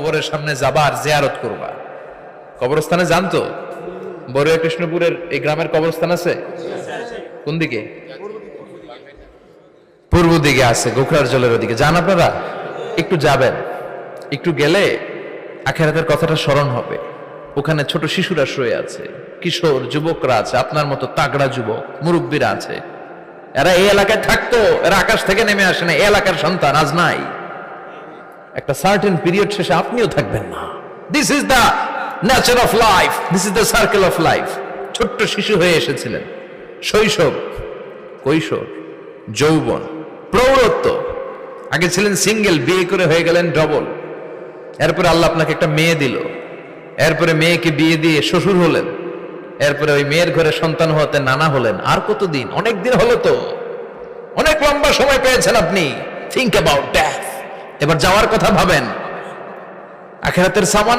কবরের সামনে যাবা আর জিয়ারত করবা। কবরস্থানে জানতো বড়ুয়া কৃষ্ণপুরের এই গ্রামের কবরস্থান আছে কোন দিকে? পূর্ব দিকে আছে, গোখরার জলের ওদিকে। যান আপনারা, একটু যাবেন, একটু গেলে আখিরাতের কথাটা স্মরণ হবে। ওখানে ছোট শিশুরা শুয়ে আছে, কিশোর যুবকরা আছে, আপনার মতো তাগড়া যুবক মুরব্বীরা আছে। এরা এই এলাকায় থাকতো, এরা আকাশ থেকে নেমে আসে না, এই এলাকার সন্তান আজ নাই। একটা সার্টেন পিরিয়ড শেষে আপনিও থাকবেন না। This is the nature of life, this is the circle of life. ছোট্ট শিশু হয়ে এসেছিলেন, শৈশব, কৈশোর, যৌবন, প্রৌঢ়ত্ব। আগে ছিলেন সিঙ্গেল, বিয়ে করে হয়ে গেলেন ডবল। এরপরে আল্লাহ আপনাকে একটা মেয়ে দিল, এরপরে মেয়েকে বিয়ে দিয়ে শ্বশুর হলেন, এরপরে ওই মেয়ের ঘরে সন্তান হতে নানা হলেন। আর কতদিন? অনেক দিন হলো তো, অনেক লম্বা সময় পেয়েছেন আপনি। Think about death. এবার যাওয়ার কথা ভাবেন। আখিরাতের সামান